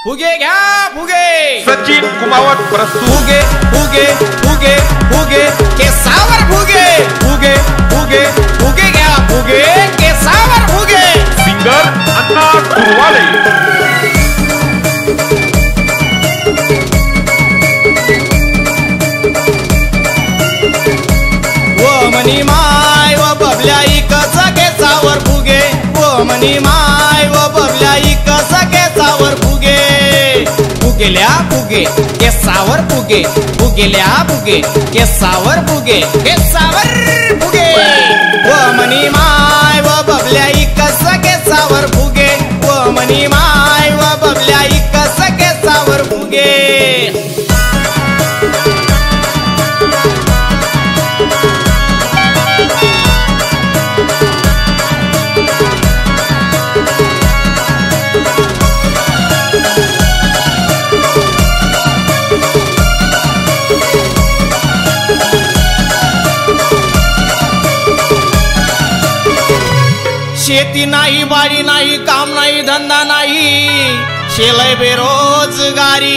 फुगे घ्या फुगे सचिन कुमावत प्रस्तुत फुगे फुगे फुगे फुगे केसावर फुगे फुगे फुगे फुगे घ्या फुगे केसावर फुगे सिंगर अण्णा कुरवाले व मनी माय व बबल्या इकच केसावर फुगे व मनी माय व बबल्या इकच केसावर फुगे फुगेल्या फुगे केसावर फुगे फुगेल्या फुगे केसावर फुगे केसावर फुगे व मनी माय व बबल्या इकच केसावर फुगे व मनी माय व बबल्या इकच केसावर फुगे शेती नाही बाडी नाही काम नाही धंदा नाही शेलय बेरोजगारी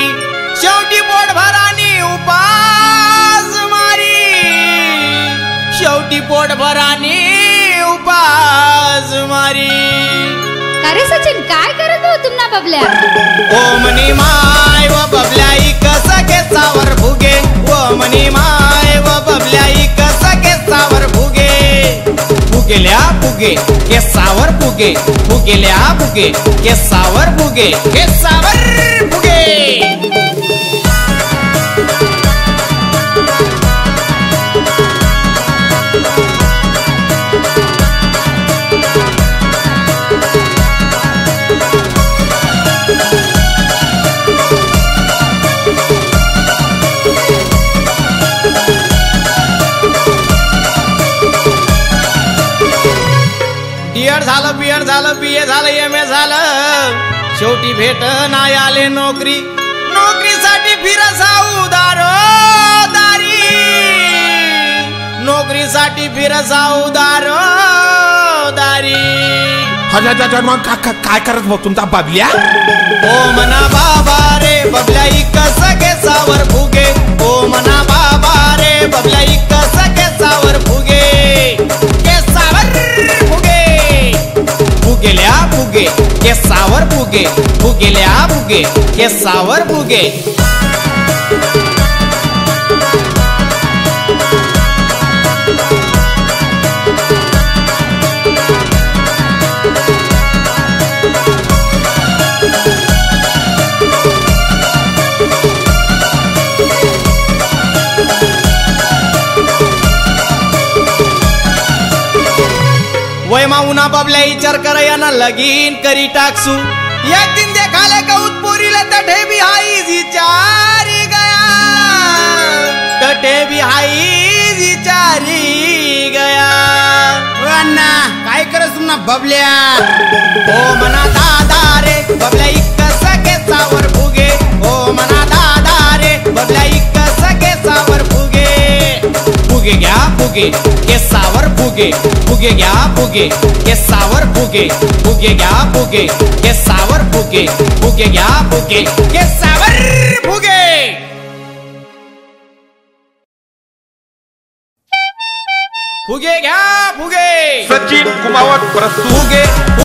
शेवटी पोटभरानी उपास मारी शेवटी पोटभरानी उपास मारी अरे सचिन काय करत हो तुम्हा बबल्या ओ मनी माय व बबल्या इकस केसावर फुगे ओ मनी माय व बबल्या इकस केसावर फुगे फुगेल्या फुगे केसावर फुगे फुगेल्या फुगे केसावर फुगे केसावर फुगे बीएड झालं बीए झालं एमए झालं शेवटी भेट नाही आले नोकरी नोकरीसाठी फिरसा उदारोदारी नोकरीसाठी फिरसा उदारोदारी मग काय करत भाऊ तुमचा बाबल्या ओ मना बाबा रे बबल्या इकस केसावर फुगे ओ मना बाबा रे बबल्या इकस केसावर फुगे केसावर फुगे फुगेल्या फुगे केसावर फुगे फुगेल्या फुगे केसावर फुगे वय माउना बबल्या विचार कर याना लगीन करी टाकसू एक दिन देखाले कौत पोरीले तठे भी हाई विचारी गया तठे भी हाई विचारी गया अण्णा काय करस तुमना बबल्या ओ मना दादा रे बबल्या इकस केसावर फुगे ओ मना दादा रे बबल्या इकस केसावर फुगे फुगे घ्या फुगे केसावर फुगे फुगे घ्या फुगे केसावर फुगे फुगे घ्या फुगे केसावर फुगे फुगे घ्या फुगे केसावर फुगे फुगे घ्या फुगे सचिन कुमावत प्रस्तुत फुगे